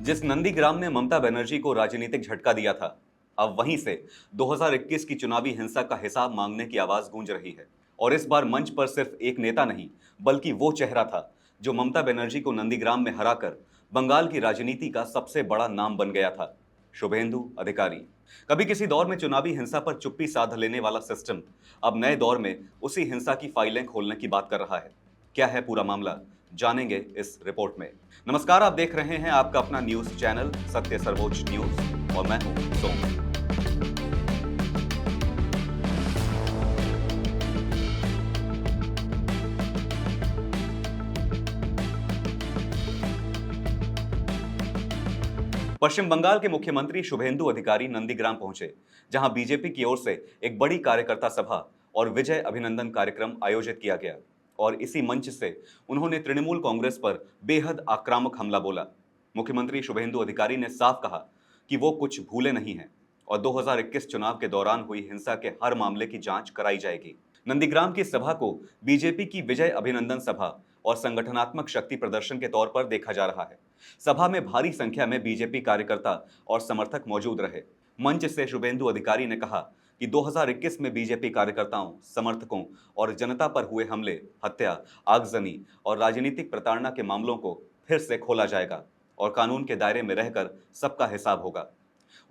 जिस नंदीग्राम ने ममता बनर्जी को राजनीतिक झटका दिया था, अब वहीं से 2021 की चुनावी हिंसा का हिसाब मांगने की आवाज गूंज रही है। और इस बार मंच पर सिर्फ एक नेता नहीं, बल्कि वो चेहरा था जो ममता बनर्जी को नंदीग्राम में हराकर बंगाल की राजनीति का सबसे बड़ा नाम बन गया था, शुभेंदु अधिकारी। कभी किसी दौर में चुनावी हिंसा पर चुप्पी साध लेने वाला सिस्टम अब नए दौर में उसी हिंसा की फाइलें खोलने की बात कर रहा है। क्या है पूरा मामला, जानेंगे इस रिपोर्ट में। नमस्कार, आप देख रहे हैं आपका अपना न्यूज चैनल सत्य सर्वोच्च न्यूज और मैं हूं सोम। पश्चिम बंगाल के मुख्यमंत्री शुभेंदु अधिकारी नंदीग्राम पहुंचे, जहां बीजेपी की ओर से एक बड़ी कार्यकर्ता सभा और विजय अभिनंदन कार्यक्रम आयोजित किया गया। और इसी मंच से उन्होंने तृणमूल कांग्रेस पर बेहद आक्रामक हमला बोला। मुख्यमंत्री शुभेंदु अधिकारी ने साफ कहा कि वो कुछ भूले नहीं हैं और 2021 चुनाव के दौरान हुई हिंसा के हर मामले की जांच कराई जाएगी। नंदीग्राम की सभा को बीजेपी की विजय अभिनंदन सभा और संगठनात्मक शक्ति प्रदर्शन के तौर पर देखा जा रहा है। सभा में भारी संख्या में बीजेपी कार्यकर्ता और समर्थक मौजूद रहे। मंच से शुभेंदु अधिकारी ने कहा कि 2021 में बीजेपी कार्यकर्ताओं, समर्थकों और जनता पर हुए हमले, हत्या, आगजनी और राजनीतिक प्रताड़ना के मामलों को फिर से खोला जाएगा और कानून के दायरे में रहकर सबका हिसाब होगा।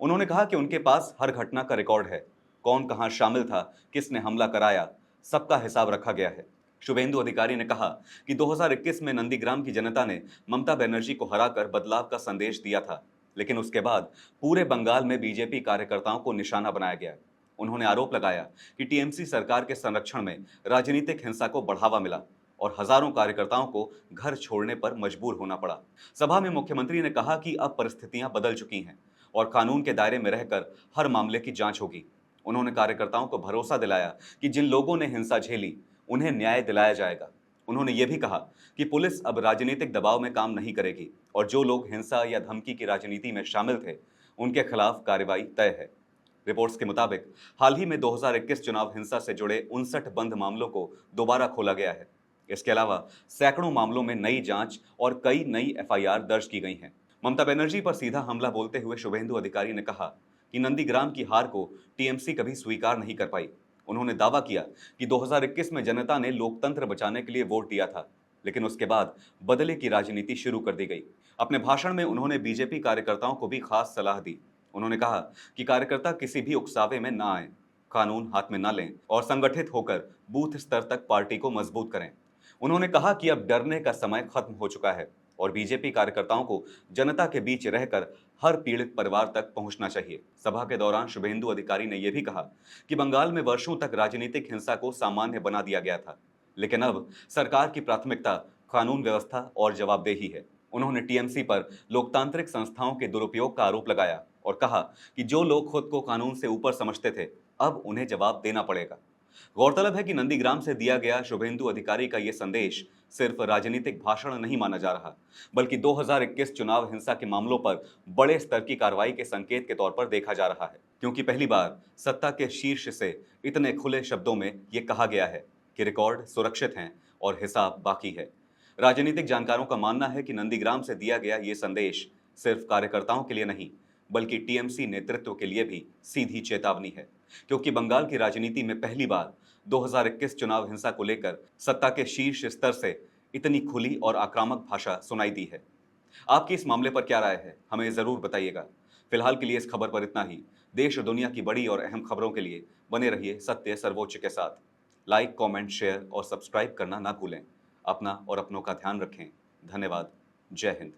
उन्होंने कहा कि उनके पास हर घटना का रिकॉर्ड है, कौन कहां शामिल था, किसने हमला कराया, सबका हिसाब रखा गया है। शुभेंदु अधिकारी ने कहा कि 2021 में नंदीग्राम की जनता ने ममता बनर्जी को हराकर बदलाव का संदेश दिया था, लेकिन उसके बाद पूरे बंगाल में बीजेपी कार्यकर्ताओं को निशाना बनाया गया। उन्होंने आरोप लगाया कि टीएमसी सरकार के संरक्षण में राजनीतिक हिंसा को बढ़ावा मिला और हजारों कार्यकर्ताओं को घर छोड़ने पर मजबूर होना पड़ा। सभा में मुख्यमंत्री ने कहा कि अब परिस्थितियां बदल चुकी हैं और कानून के दायरे में रहकर हर मामले की जांच होगी। उन्होंने कार्यकर्ताओं को भरोसा दिलाया कि जिन लोगों ने हिंसा झेली, उन्हें न्याय दिलाया जाएगा। उन्होंने ये भी कहा कि पुलिस अब राजनीतिक दबाव में काम नहीं करेगी और जो लोग हिंसा या धमकी की राजनीति में शामिल थे, उनके खिलाफ कार्रवाई तय है। रिपोर्ट्स के मुताबिक हाल ही में 2021 चुनाव हिंसा से जुड़े 59 बंद मामलों को दोबारा खोला गया है। इसके अलावा सैकड़ों मामलों में नई जांच और कई नई एफआईआर दर्ज की गई हैं। ममता बनर्जी पर सीधा हमला बोलते हुए शुभेंदु अधिकारी ने कहा कि नंदीग्राम की हार को टीएमसी कभी स्वीकार नहीं कर पाई। उन्होंने दावा किया कि 2021 में जनता ने लोकतंत्र बचाने के लिए वोट दिया था, लेकिन उसके बाद बदले की राजनीति शुरू कर दी गई। अपने भाषण में उन्होंने बीजेपी कार्यकर्ताओं को भी खास सलाह दी। उन्होंने कहा कि कार्यकर्ता किसी भी उकसावे में ना आए, कानून हाथ में ना लें और संगठित होकर बूथ स्तर तक पार्टी को मजबूत करें। उन्होंने कहा कि अब डरने का समय खत्म हो चुका है और बीजेपी कार्यकर्ताओं को जनता के बीच रहकर हर पीड़ित परिवार तक पहुंचना चाहिए। सभा के दौरान शुभेंदु अधिकारी ने यह भी कहा कि बंगाल में वर्षों तक राजनीतिक हिंसा को सामान्य बना दिया गया था, लेकिन अब सरकार की प्राथमिकता कानून व्यवस्था और जवाबदेही है। उन्होंने टीएमसी पर लोकतांत्रिक संस्थाओं के दुरुपयोग का आरोप लगाया और कहा कि जो लोग खुद को कानून से ऊपर समझते थे, अब उन्हें जवाब देना पड़ेगा। गौरतलब है कि नंदीग्राम से दिया गया शुभेंदु अधिकारी का यह संदेश सिर्फ राजनीतिक भाषण नहीं माना जा रहा, बल्कि 2021 चुनाव हिंसा के मामलों पर बड़े स्तर की कार्रवाई के संकेत के तौर पर देखा जा रहा है, क्योंकि पहली बार सत्ता के शीर्ष से इतने खुले शब्दों में यह कहा गया है कि रिकॉर्ड सुरक्षित हैं और हिसाब बाकी है। राजनीतिक जानकारों का मानना है कि नंदीग्राम से दिया गया ये संदेश सिर्फ कार्यकर्ताओं के लिए नहीं, बल्कि टीएमसी नेतृत्व के लिए भी सीधी चेतावनी है, क्योंकि बंगाल की राजनीति में पहली बार 2021 चुनाव हिंसा को लेकर सत्ता के शीर्ष स्तर से इतनी खुली और आक्रामक भाषा सुनाई दी है। आपकी इस मामले पर क्या राय है, हमें जरूर बताइएगा। फिलहाल के लिए इस खबर पर इतना ही। देश और दुनिया की बड़ी और अहम खबरों के लिए बने रहिए सत्य सर्वोच्च के साथ। लाइक, कमेंट, शेयर और सब्सक्राइब करना ना भूलें। अपना और अपनों का ध्यान रखें। धन्यवाद। जय हिंद।